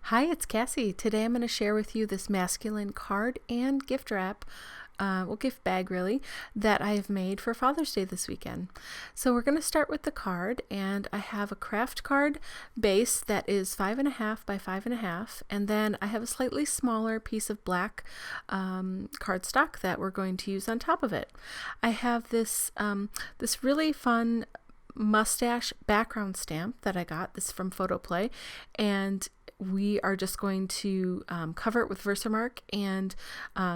Hi, it's Cassie. Today I'm going to share with you this masculine card and gift wrap, gift bag really, that I have made for Father's Day this weekend. So we're going to start with the card, and I have a craft card base that is 5.5 by 5.5, and then I have a slightly smaller piece of black cardstock that we're going to use on top of it. I have this really fun mustache background stamp that I got. This is from Photoplay, and we are just going to cover it with Versamark and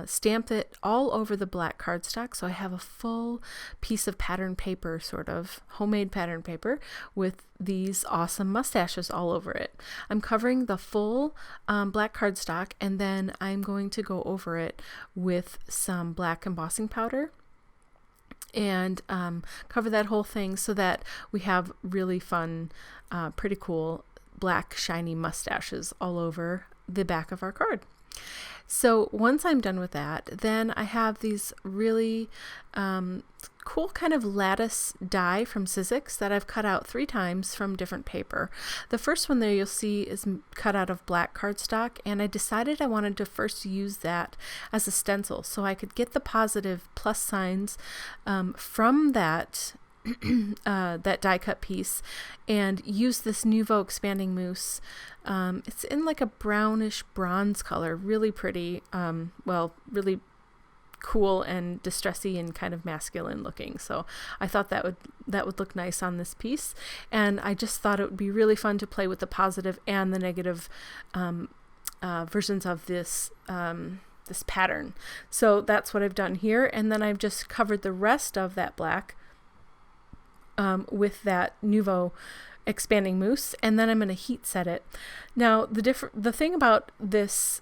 stamp it all over the black cardstock. So I have a full piece of pattern paper, sort of homemade pattern paper, with these awesome mustaches all over it. I'm covering the full black cardstock, and then I'm going to go over it with some black embossing powder and cover that whole thing so that we have really fun, pretty cool black shiny mustaches all over the back of our card. So once I'm done with that, then I have these really cool kind of lattice die from Sizzix that I've cut out 3 times from different paper. The first one there you'll see is cut out of black cardstock, and I decided I wanted to first use that as a stencil so I could get the positive plus signs from that that die cut piece and use this Nuvo expanding mousse. It's in like a brownish bronze color, really pretty, really cool and distressy and kind of masculine looking. So I thought that would look nice on this piece, and I just thought it would be really fun to play with the positive and the negative versions of this pattern. So that's what I've done here, and then I've just covered the rest of that black with that Nuvo expanding mousse, and then I'm going to heat set it. Now the thing about this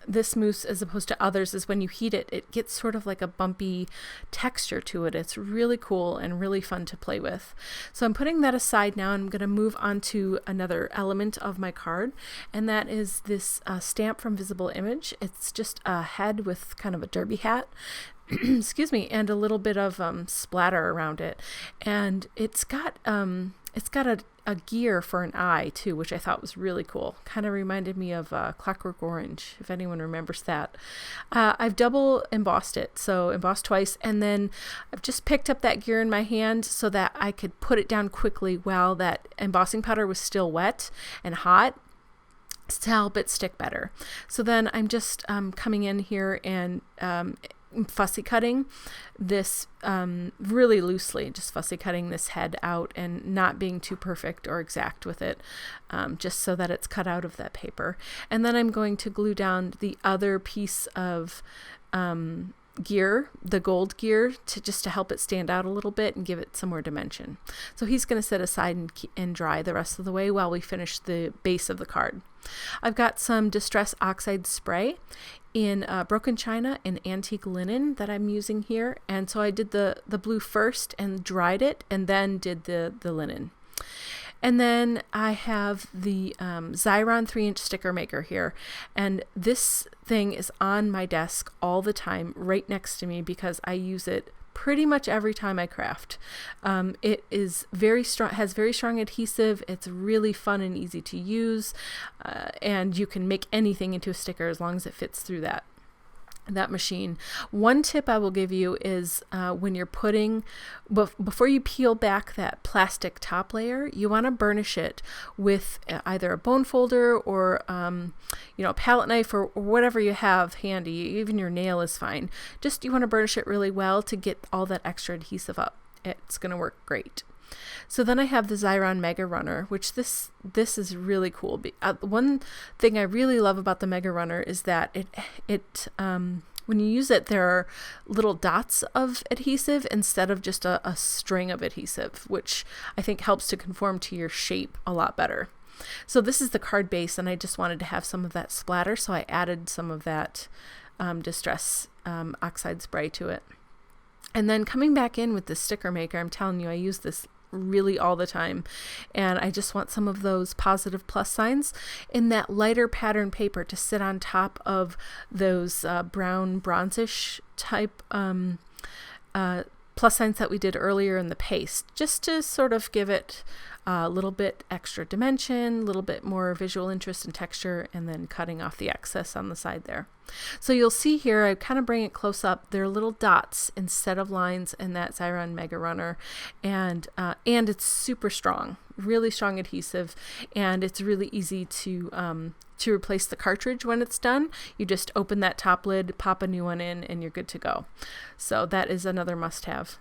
this mousse as opposed to others is when you heat it, it gets sort of like a bumpy texture to it. It's really cool and really fun to play with. So I'm putting that aside now, and I'm going to move on to another element of my card, and that is this stamp from Visible Image. It's just a head with kind of a derby hat excuse me, and a little bit of splatter around it, and it's got a gear for an eye too, which I thought was really cool. Kind of reminded me of Clockwork Orange, if anyone remembers that. I've double embossed it, so embossed twice, and then I've just picked up that gear in my hand so that I could put it down quickly while that embossing powder was still wet and hot, to help it stick better. So then I'm just coming in here and fussy cutting this really loosely, just fussy cutting this head out and not being too perfect or exact with it, just so that it's cut out of that paper. And then I'm going to glue down the other piece of gear, the gold gear, to help it stand out a little bit and give it some more dimension. So he's going to sit aside and dry the rest of the way while we finish the base of the card. I've got some Distress Oxide spray in broken china and antique linen that I'm using here, and so I did the blue first and dried it, and then did the linen. And then I have the Xyron 3-inch sticker maker here, and this thing is on my desk all the time, right next to me, because I use it pretty much every time I craft. It is very strong, has very strong adhesive. It's really fun and easy to use, and you can make anything into a sticker as long as it fits through that machine. One tip I will give you is when you're putting, before you peel back that plastic top layer, you want to burnish it with either a bone folder or a palette knife or whatever you have handy. Even your nail is fine. Just you want to burnish it really well to get all that extra adhesive up. It's going to work great. So then I have the Xyron Mega Runner, which this is really cool. One thing I really love about the Mega Runner is that it when you use it, there are little dots of adhesive instead of just a string of adhesive, which I think helps to conform to your shape a lot better. So this is the card base, and I just wanted to have some of that splatter, so I added some of that Distress Oxide spray to it. And then coming back in with the sticker maker, I'm telling you, I use this really all the time, and I just want some of those positive plus signs in that lighter pattern paper to sit on top of those brown bronzish type plus signs that we did earlier in the paste, just to sort of give it a little bit extra dimension, a little bit more visual interest and texture, and then cutting off the excess on the side there. So you'll see here, I kind of bring it close up. There are little dots instead of lines in that Xyron Mega Runner, and it's super strong, really strong adhesive, and it's really easy to replace the cartridge when it's done. You just open that top lid, pop a new one in, and you're good to go. So that is another must-have.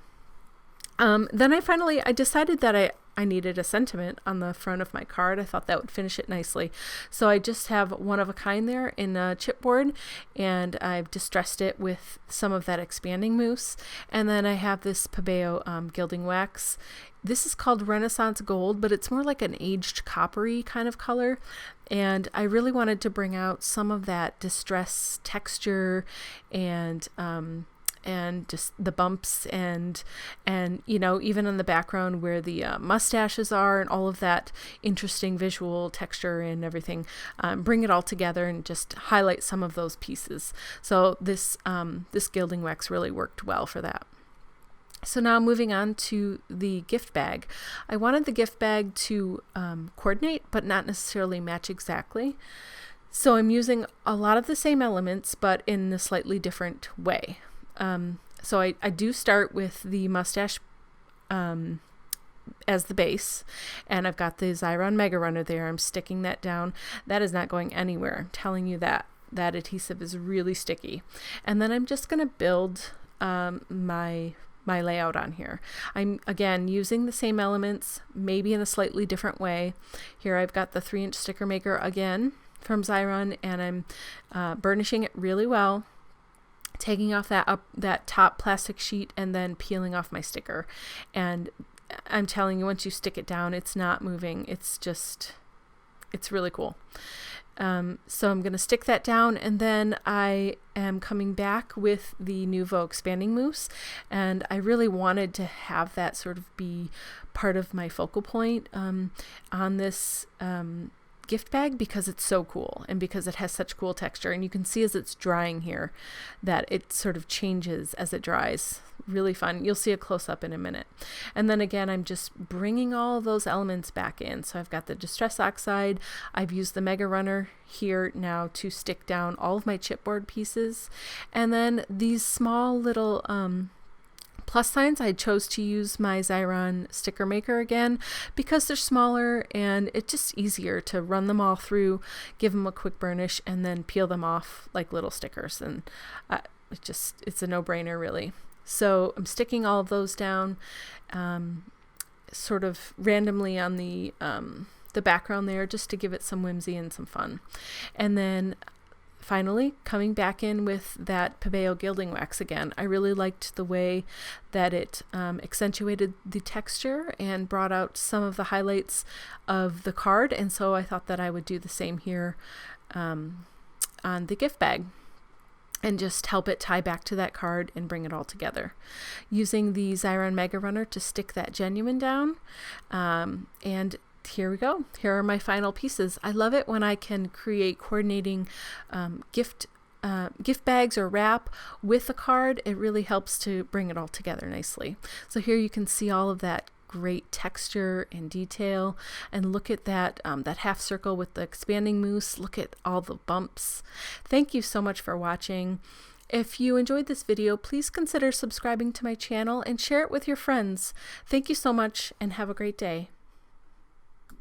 Then I decided that I needed a sentiment on the front of my card. I thought that would finish it nicely. So I just have one of a kind there in a chipboard, and I've distressed it with some of that expanding mousse. And then I have this Pebeo gilding wax. This is called Renaissance Gold, but it's more like an aged coppery kind of color. And I really wanted to bring out some of that distress texture and just the bumps and you know, even in the background where the mustaches are and all of that interesting visual texture and everything, bring it all together and just highlight some of those pieces. So this gilding wax really worked well for that. So now moving on to the gift bag. I wanted the gift bag to coordinate but not necessarily match exactly. So I'm using a lot of the same elements but in a slightly different way. So I do start with the mustache as the base, and I've got the Xyron Mega Runner there. I'm sticking that down. That is not going anywhere. I'm telling you that adhesive is really sticky. And then I'm just going to build my layout on here. I'm again using the same elements, maybe in a slightly different way. Here I've got the 3-inch sticker maker again from Xyron, and I'm burnishing it really well, taking off that top plastic sheet and then peeling off my sticker. And I'm telling you, once you stick it down, it's not moving. It's really cool. So I'm going to stick that down, and then I am coming back with the Nouveau expanding mousse, and I really wanted to have that sort of be part of my focal point on this gift bag because it's so cool and because it has such cool texture. And you can see as it's drying here that it sort of changes as it dries. Really fun. You'll see a close-up in a minute. And then again, I'm just bringing all of those elements back in. So I've got the Distress Oxide. I've used the Mega Runner here now to stick down all of my chipboard pieces. And then these small little plus signs, I chose to use my Xyron sticker maker again because they're smaller and it's just easier to run them all through, give them a quick burnish, and then peel them off like little stickers. And it's a no-brainer really. So I'm sticking all of those down sort of randomly on the background there just to give it some whimsy and some fun. And then finally, coming back in with that Pebeo gilding wax again. I really liked the way that it accentuated the texture and brought out some of the highlights of the card, and so I thought that I would do the same here on the gift bag and just help it tie back to that card and bring it all together. Using the Xyron Mega Runner to stick that genuine down, and here we go. Here are my final pieces. I love it when I can create coordinating gift bags or wrap with a card. It really helps to bring it all together nicely. So here you can see all of that great texture and detail, and look at that that half circle with the expanding mousse. Look at all the bumps. Thank you so much for watching. If you enjoyed this video, please consider subscribing to my channel and share it with your friends. Thank you so much and have a great day.